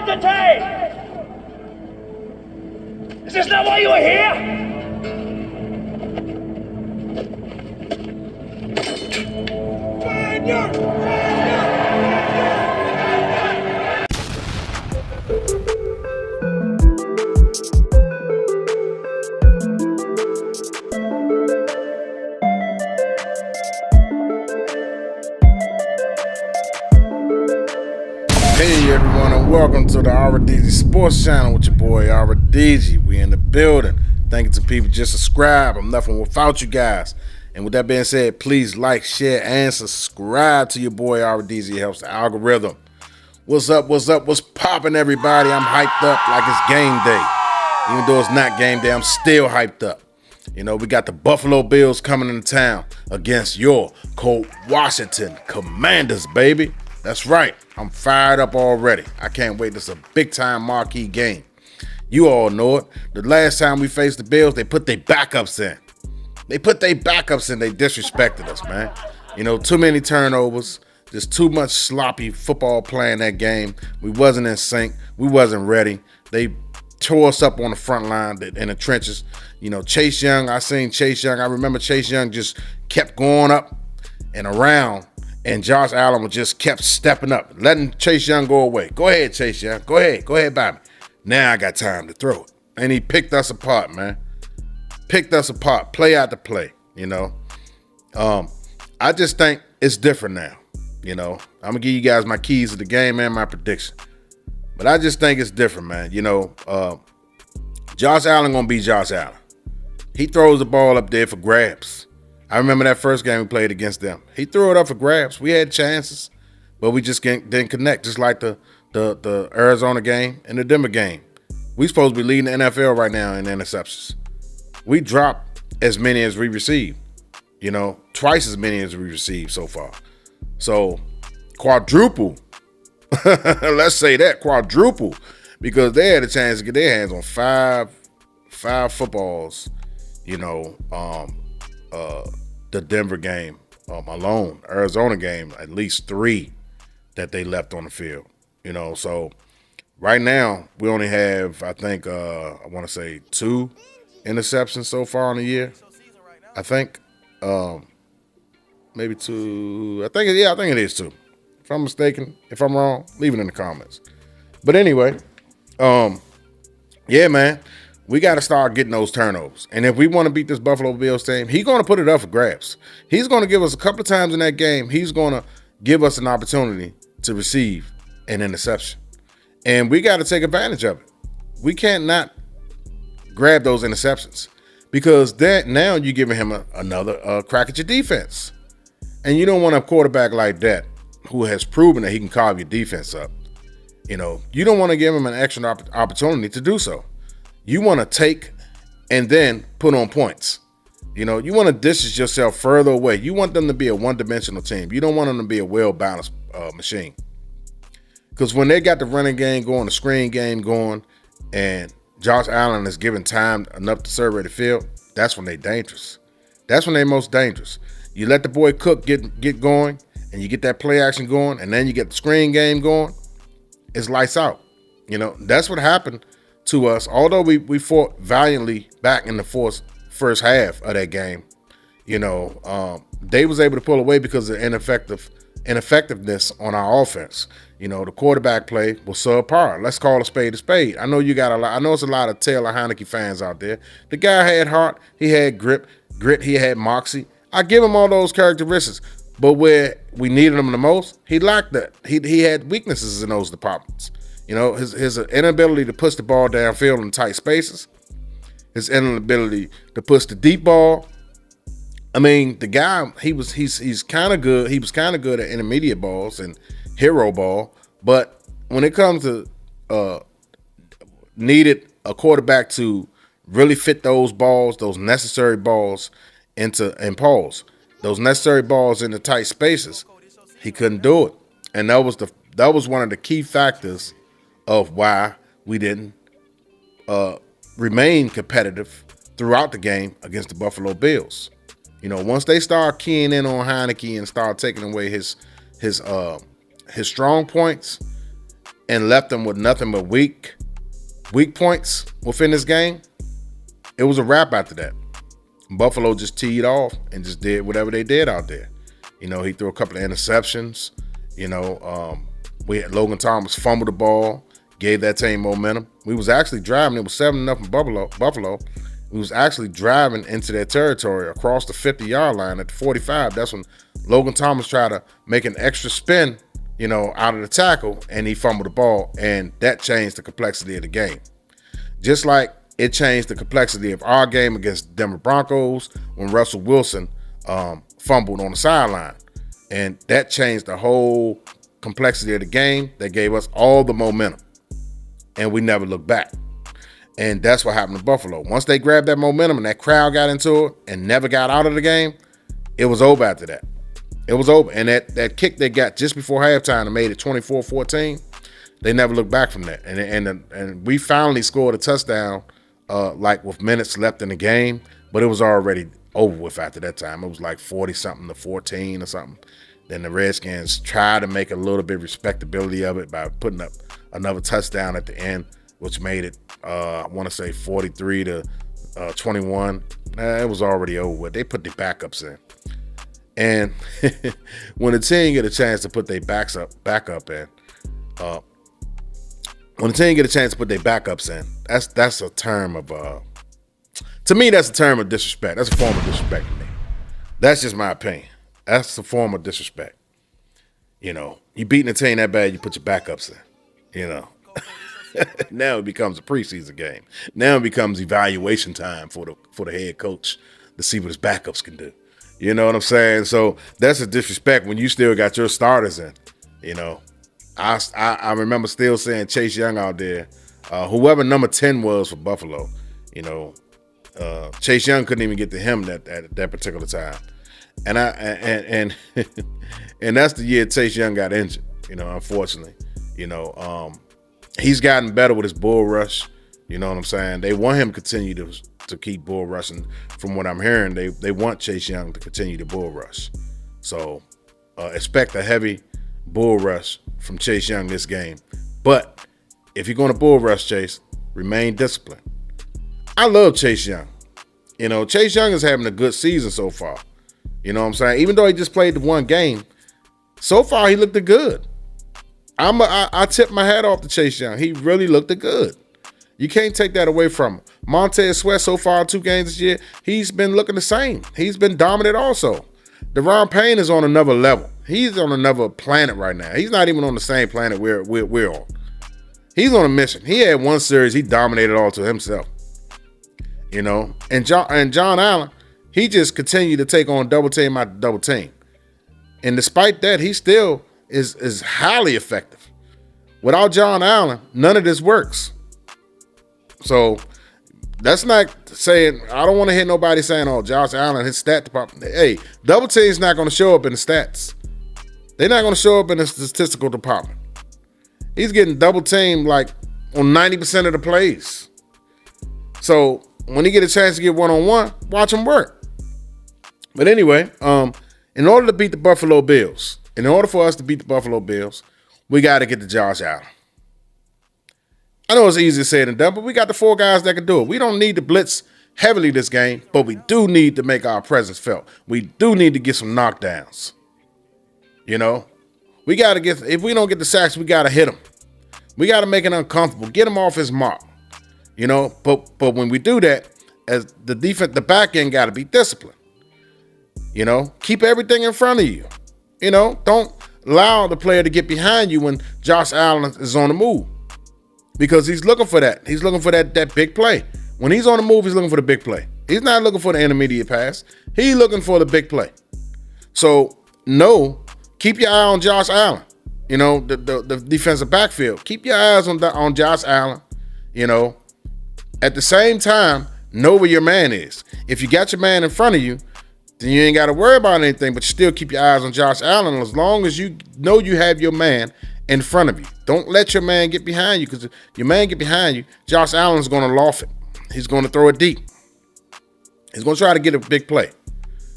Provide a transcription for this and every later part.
entertain. Is this not why you were here? Hey everyone, and welcome to the RDG Sports Channel with your boy RDG. We in the building. Thank you to people just subscribe. I'm nothing without you guys. And with that being said, please like, share, and subscribe to your boy RDG. It helps the algorithm. What's up? What's popping, everybody? I'm hyped up like it's game day. Even though it's not game day, I'm still hyped up. You know, we got the Buffalo Bills coming into town against your Washington Commanders, baby. That's right. I'm fired up already. I can't wait. This is a big-time marquee game. You all know it. The last time we faced the Bills, they put their backups in. They disrespected us, man. You know, too many turnovers. Just too much sloppy football playing that game. We wasn't in sync. We wasn't ready. They tore us up on the front line in the trenches. You know, Chase Young, I remember Chase Young just kept going up and around. And Josh Allen just kept stepping up, letting Chase Young go away. Go ahead, Chase Young. Go ahead, Bobby. Now I got time to throw it. And he picked us apart, man. Picked us apart, play after play, you know. I just think it's different now, you know. I'm going to give you guys my keys to the game and my prediction. But I just think it's different, man. You know, Josh Allen going to be Josh Allen. He throws the ball up there for grabs. I remember that first game we played against them. He threw it up for grabs. We had chances, but we just didn't connect, just like the Arizona game and the Denver game. We supposed to be leading the NFL right now in interceptions. We dropped as many as we received, you know, twice as many as we received so far. So quadruple, let's say that, quadruple, because they had a chance to get their hands on five footballs, you know, the Denver game alone, Arizona game, at least 3 that they left on the field, you know. So right now we only have, I think, I want to say 2 interceptions so far in the year. I think, maybe 2. I think it is 2. If I'm mistaken, if I'm wrong, leave it in the comments. But anyway, yeah, man. We got to start getting those turnovers. And if we want to beat this Buffalo Bills team, he's going to put it up for grabs. He's going to give us a couple of times in that game. He's going to give us an opportunity to receive an interception. And we got to take advantage of it. We can't not grab those interceptions because now you're giving him another crack at your defense. And you don't want a quarterback like that who has proven that he can carve your defense up. You know, you don't want to give him an extra opportunity to do so. You want to take and then put on points. You know, you want to distance yourself further away. You want them to be a one-dimensional team. You don't want them to be a well-balanced machine. Because when they got the running game going, the screen game going, and Josh Allen is given time enough to survey the field, that's when they're dangerous. That's when they're most dangerous. You let the boy Cook get going, and you get that play action going, and then you get the screen game going, it's lights out. You know, that's what happened to us. Although we fought valiantly back in the first half of that game, you know, they was able to pull away because of ineffectiveness on our offense. You know, the quarterback play was subpar. Let's call a spade a spade. I know you got I know it's a lot of Taylor Heineke fans out there. The guy had heart, he had grit, he had moxie. I give him all those characteristics, but where we needed him the most, he lacked that. He had weaknesses in those departments. You know, his inability to push the ball downfield in tight spaces, his inability to push the deep ball. I mean, the guy, he's kind of good. He was kind of good at intermediate balls and hero ball, but when it comes to needed a quarterback to really fit those balls, those necessary balls and pause, those necessary balls into tight spaces, he couldn't do it, and that was one of the key factors of why we didn't remain competitive throughout the game against the Buffalo Bills. You know, once they start keying in on Heineke and start taking away his strong points, and left them with nothing but weak points within this game, it was a wrap after that. Buffalo just teed off and just did whatever they did out there. You know, he threw a couple of interceptions. You know, we had Logan Thomas fumble the ball, gave that team momentum. We was actually driving. It was 7-0 from Buffalo. We was actually driving into their territory across the 50-yard line at the 45. That's when Logan Thomas tried to make an extra spin, you know, out of the tackle, and he fumbled the ball, and that changed the complexity of the game. Just like it changed the complexity of our game against the Denver Broncos when Russell Wilson fumbled on the sideline. And that changed the whole complexity of the game. That gave us all the momentum. And we never looked back. And that's what happened to Buffalo. Once they grabbed that momentum and that crowd got into it and never got out of the game, it was over after that. It was over. And that kick they got just before halftime and made it 24-14, they never looked back from that. And we finally scored a touchdown like with minutes left in the game, but it was already over with after that time. It was like 40-something to 14 or something. Then the Redskins tried to make a little bit of respectability of it by putting up another touchdown at the end, which made it, I want to say 43 to 21. It was already over with. They put the backups in. And when the team get a chance to put their backups in, that's a term of, to me, that's a term of disrespect. That's a form of disrespect to me. That's just my opinion. That's a form of disrespect. You know, you beating a team that bad, you put your backups in, you know. Now it becomes a preseason game. Now it becomes evaluation time for the head coach to see what his backups can do. You know what I'm saying? So that's a disrespect when you still got your starters in. You know, I remember still saying Chase Young out there, whoever number 10 was for Buffalo. You know, Chase Young couldn't even get to him at that particular time, and and that's the year Chase Young got injured. You know, unfortunately, you know, he's gotten better with his bull rush. You know what I'm saying? They want him to continue to keep bull rushing. From what I'm hearing, they want Chase Young to continue to bull rush. So expect a heavy bull rush from Chase Young this game. But if you're going to bull rush Chase, remain disciplined. I love Chase Young. You know, Chase Young is having a good season so far. You know what I'm saying? Even though he just played the one game, so far he looked good. I tip my hat off to Chase Young. He really looked good. You can't take that away from him. Montez Sweat so far 2 games this year, he's been looking the same. He's been dominant also. Deron Payne is on another level. He's on another planet right now. He's not even on the same planet we're on. He's on a mission. He had one series, he dominated all to himself. You know, and John Allen, he just continued to take on double team after double team. And despite that, he still is highly effective. Without John Allen, none of this works. So that's not saying, I don't want to hear nobody saying, oh, Josh Allen, his stat department. Hey, double team's not going to show up in the stats. They're not going to show up in the statistical department. He's getting double teamed like on 90% of the plays. So when he get a chance to get one-on-one, watch him work. But anyway, in order to beat the Buffalo Bills, in order for us to beat the Buffalo Bills, we got to get to Josh Allen. I know it's easy to say than done, but we got the 4 guys that can do it. We don't need to blitz heavily this game, but we do need to make our presence felt. We do need to get some knockdowns. You know, we got to get, if we don't get the sacks, we got to hit him. We got to make it uncomfortable, get him off his mark. You know, but when we do that, as the defense, the back end got to be disciplined. You know, keep everything in front of you. You know, don't allow the player to get behind you when Josh Allen is on the move. Because he's looking for that. He's looking for that big play. When he's on the move, he's looking for the big play. He's not looking for the intermediate pass. He's looking for the big play. So, no, keep your eye on Josh Allen. You know, the defensive backfield. Keep your eyes on Josh Allen. You know, at the same time, know where your man is. If you got your man in front of you, then you ain't got to worry about anything, but you still keep your eyes on Josh Allen as long as you know you have your man in front of you. Don't let your man get behind you, because if your man get behind you, Josh Allen's going to loft it. He's going to throw it deep. He's going to try to get a big play.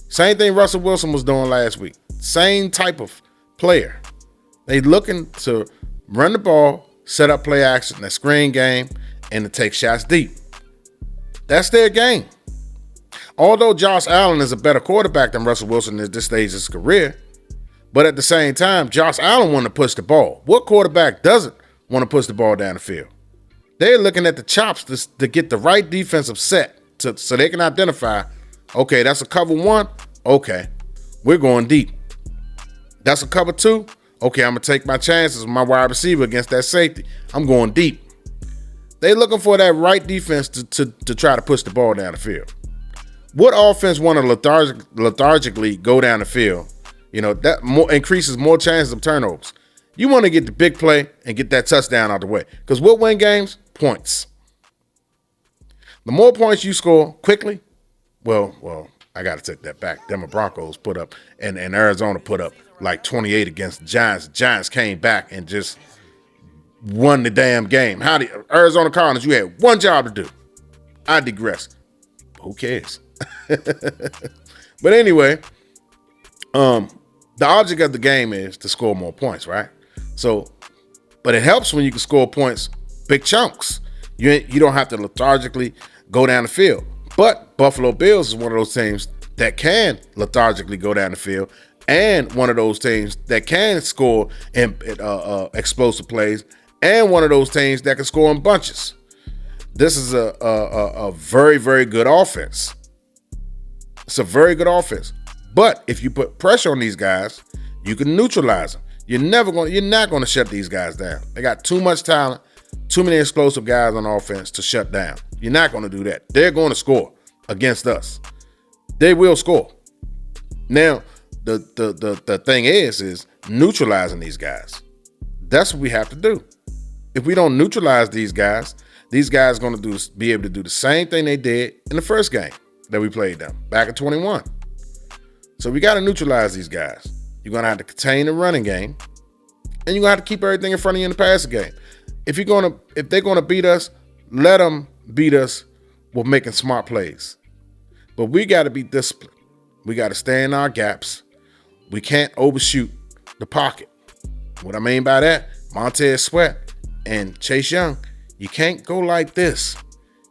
Same thing Russell Wilson was doing last week. Same type of player. They looking to run the ball, set up play action, that screen game, and to take shots deep. That's their game. Although Josh Allen is a better quarterback than Russell Wilson at this stage of his career, but at the same time, Josh Allen wanted to push the ball. What quarterback doesn't want to push the ball down the field? They're looking at the chops to get the right defensive set so they can identify, okay, that's a cover one. Okay, we're going deep. That's a cover two. Okay, I'm going to take my chances with my wide receiver against that safety. I'm going deep. They're looking for that right defense to try to push the ball down the field. What offense want to lethargically go down the field? That increases more chances of turnovers. You want to get the big play and get that touchdown out the way. Because what win games? Points. The more points you score quickly, well, I got to take that back. Denver Broncos put up, and Arizona put up like 28 against the Giants. The Giants came back and just won the damn game. Arizona Cardinals, you had one job to do. I digress. Who cares? But anyway, the object of the game is to score more points, right? So, but it helps when you can score points, big chunks. You don't have to lethargically go down the field. But Buffalo Bills is one of those teams that can lethargically go down the field, and one of those teams that can score in explosive plays, and one of those teams that can score in bunches. This is a very, very good offense. It's a very good offense. But if you put pressure on these guys, you can neutralize them. You're not going to shut these guys down. They got too much talent, too many explosive guys on offense to shut down. You're not going to do that. They're going to score against us. They will score. Now, the thing is neutralizing these guys. That's what we have to do. If we don't neutralize these guys are going to be able to do the same thing they did in the first game that we played them back in 21. So we got to neutralize these guys. You're going to have to contain the running game, and you're going to have to keep everything in front of you in the passing game. If they're going to beat us, let them beat us with making smart plays. But we got to be disciplined. We got to stay in our gaps. We can't overshoot the pocket. What I mean by that, Montez Sweat and Chase Young, you can't go like this.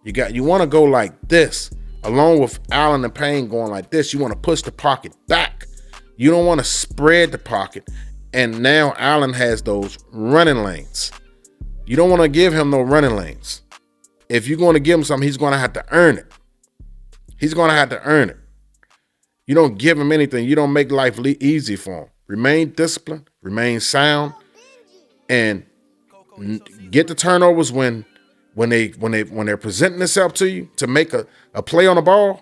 You want to go like this. Along with Allen and Payne going like this, you want to push the pocket back. You don't want to spread the pocket. And now Allen has those running lanes. You don't want to give him no running lanes. If you're going to give him something, he's going to have to earn it. He's going to have to earn it. You don't give him anything. You don't make life easy for him. Remain disciplined, remain sound, and get the turnovers when they're presenting themselves to you to make a play on the ball.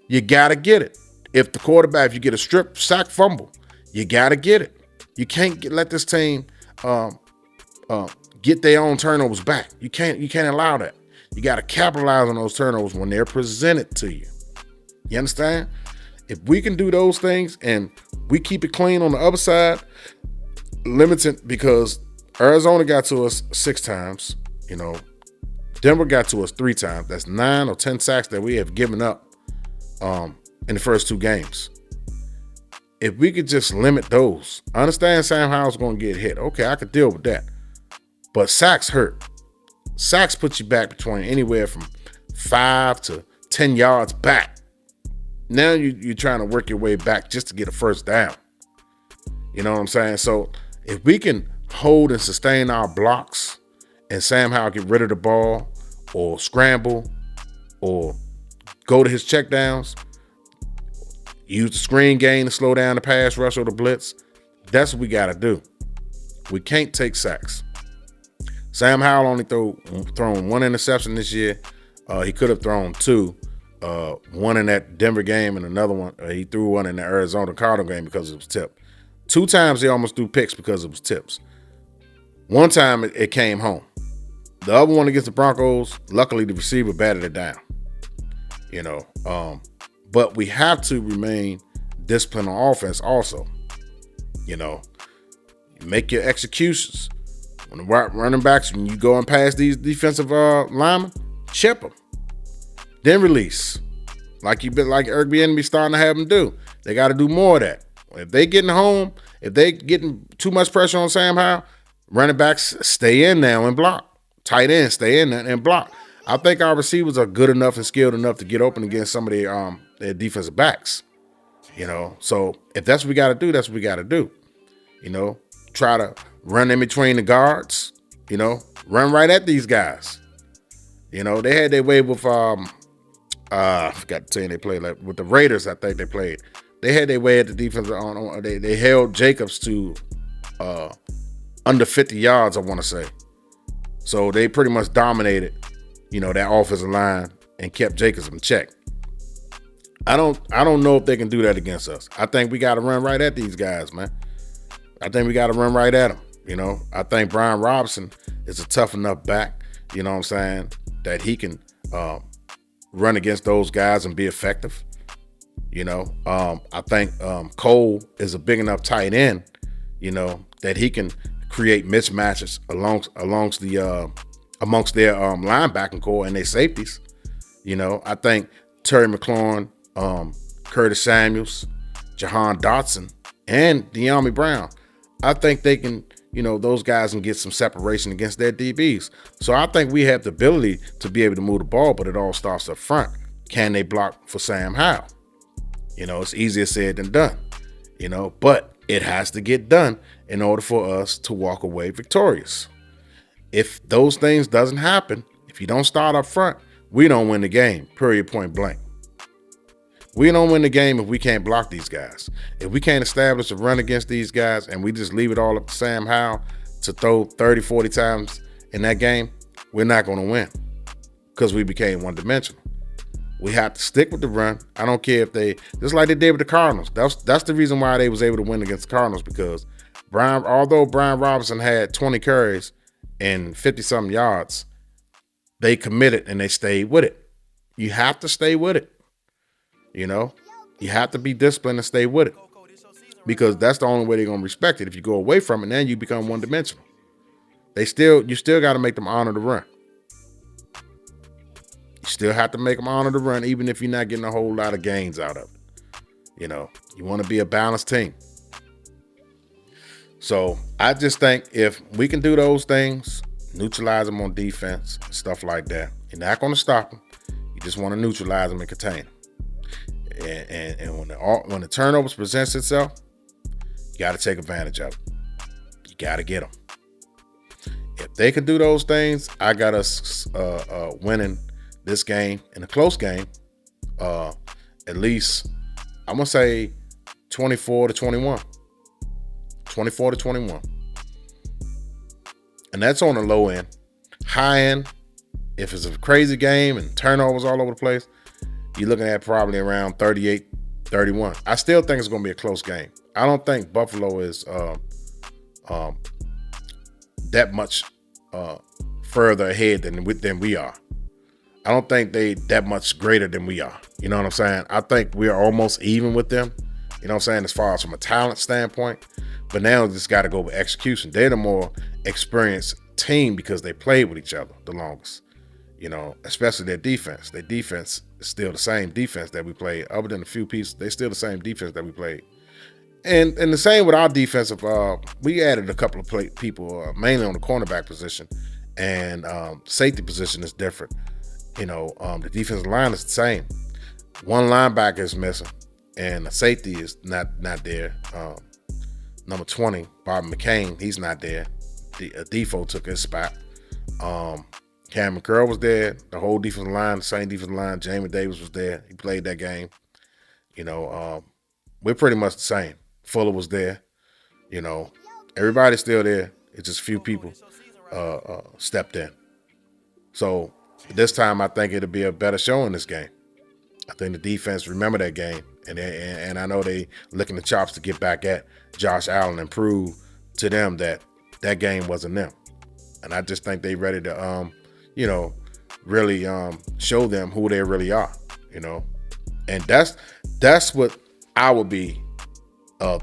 You gotta get it. If you get a strip sack fumble, you gotta get it. You can't let this team get their own turnovers back. You can't allow that. You gotta capitalize on those turnovers when they're presented to you. You understand? If we can do those things and we keep it clean on the other side, limited, because Arizona got to us 6 times, Denver got to us 3 times. That's 9 or 10 sacks that we have given up in the first 2 games. If we could just limit those, I understand Sam Howell's going to get hit. Okay, I could deal with that. But sacks hurt. Sacks put you back between anywhere from 5 to 10 yards back. Now you're trying to work your way back just to get a first down. You know what I'm saying? So if we can hold and sustain our blocks and Sam Howell get rid of the ball or scramble or go to his checkdowns, use the screen game to slow down the pass rush or the blitz, that's what we got to do. We can't take sacks. Sam Howell only thrown 1 interception this year. He could have thrown 2. One in that Denver game and another one. He threw one in the Arizona Cardinals game because it was tipped. 2 times he almost threw picks because it was tips. 1 time it came home. The other one against the Broncos, luckily the receiver batted it down. But we have to remain disciplined on offense also. Make your executions. When the running backs, when you go and pass these defensive linemen, chip them. Then release. Like ericbieniemy starting to have them do. They got to do more of that. If they getting home, if they getting too much pressure on Sam Howell, Running backs stay in now and block. Tight ends stay in and block. I think our receivers are good enough and skilled enough to get open against some of their defensive backs. So if that's what we got to do, that's what we got to do. Try to run in between the guards. Run right at these guys. They had their way with I forgot to tell you they played with the Raiders. I think they played. They had their way at the defense. They held Jacobs to under 50 yards, I want to say. So they pretty much dominated, that offensive line and kept Jacobs in check. I don't know if they can do that against us. I think we got to run right at these guys, man. I think we got to run right at them. I think Brian Robinson is a tough enough back, that he can run against those guys and be effective. I think Cole is a big enough tight end, that he can create mismatches amongst their linebacking core and their safeties. I think Terry McLaurin, Curtis Samuels, Jahan Dotson, and De'Ami Brown, I think they can, those guys can get some separation against their DBs. So I think we have the ability to be able to move the ball, but it all starts up front. Can they block for Sam Howell? It's easier said than done, but it has to get done in order for us to walk away victorious. If those things doesn't happen, if you don't start up front, we don't win the game, period, point blank. We don't win the game if we can't block these guys. If we can't establish a run against these guys and we just leave it all up to Sam Howell to throw 30, 40 times in that game, we're not going to win because we became one-dimensional. We have to stick with the run. I don't care if just like they did with the Cardinals. That's the reason why they was able to win against the Cardinals, because although Brian Robinson had 20 carries and 50-something yards, they committed and they stayed with it. You have to stay with it. You have to be disciplined and stay with it, because that's the only way they're going to respect it. If you go away from it, then you become one-dimensional. You still got to make them honor the run. You still have to make them honor the run, even if you're not getting a whole lot of gains out of it. You want to be a balanced team. So I just think if we can do those things, neutralize them on defense, stuff like that, you're not going to stop them. You just want to neutralize them and contain them. And when the turnovers presents itself, you got to take advantage of it. You got to get them. If they can do those things, I got us winning this game in a close game. At least I'm gonna say 24-21. 24-21. And that's on the low end. High end, if it's a crazy game and turnovers all over the place, you're looking at probably around 38-31. I still think it's going to be a close game. I don't think Buffalo is that much further ahead than we are. I don't think they that much greater than we are. You know what I'm saying? I think we are almost even with them. You know what I'm saying? As far as from a talent standpoint. But now we just got to go with execution. They're the more experienced team because they played with each other the longest. Especially their defense. Their defense is still the same defense that we played. Other than a few pieces, they're still the same defense that we played. And the same with our defensive. We added a couple of people, mainly on the cornerback position. And safety position is different. The defensive line is the same. One linebacker is missing, and the safety is not there. Number 20, Bob McCain, he's not there. Defoe took his spot. Cameron Curl was there. The whole defensive line, the same defensive line. Jamie Davis was there. He played that game. We're pretty much the same. Fuller was there. Everybody's still there. It's just a few people stepped in. So this time, I think it'll be a better show in this game. I think the defense remember that game, and I know they licking the chops to get back at Josh Allen and prove to them that game wasn't them. And I just think they ready to, really show them who they really are. And that's what I would be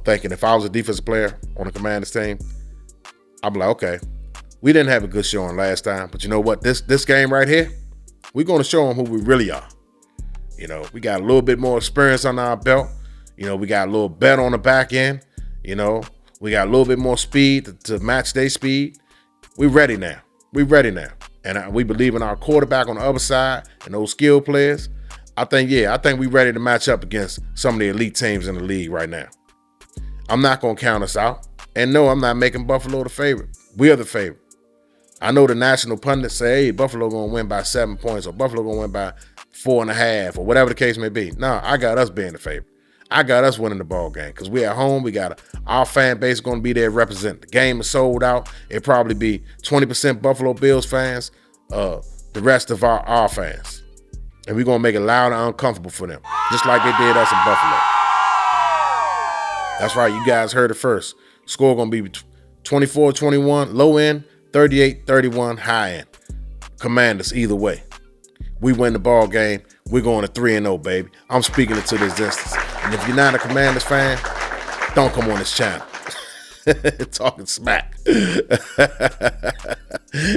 thinking if I was a defensive player on the Commanders team. I'd be like, okay, we didn't have a good showing last time, but you know what? This game right here, we're going to show them who we really are. We got a little bit more experience on our belt. We got a little bet on the back end. We got a little bit more speed to match their speed. We ready now. We ready now. And we believe in our quarterback on the other side and those skill players. I think we ready to match up against some of the elite teams in the league right now. I'm not going to count us out. And no, I'm not making Buffalo the favorite. We are the favorite. I know the national pundits say, hey, Buffalo going to win by 7 points, or Buffalo going to win by 4.5, or whatever the case may be. No, I got us being the favorite. I got us winning the ball game because we at home. We got our fan base going to be there representing. The game is sold out. It'll probably be 20% Buffalo Bills fans, the rest of our fans. And we're going to make it loud and uncomfortable for them, just like they did us in Buffalo. That's right. You guys heard it first. Score going to be 24-21, low end, 38-31, high end. Commanders either way. We win the ball game. We're going to 3-0, baby. I'm speaking it to this instance. And if you're not a Commanders fan, don't come on this channel. Talking smack.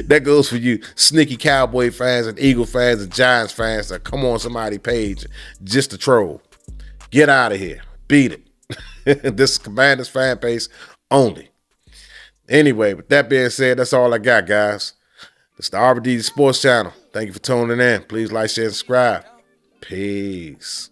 That goes for you sneaky Cowboy fans and Eagle fans and Giants fans that come on somebody's page just to troll. Get out of here. Beat it. This is Commanders fan base only. Anyway, with that being said, that's all I got, guys. It's the RBD Sports Channel. Thank you for tuning in. Please like, share, and subscribe. Peace.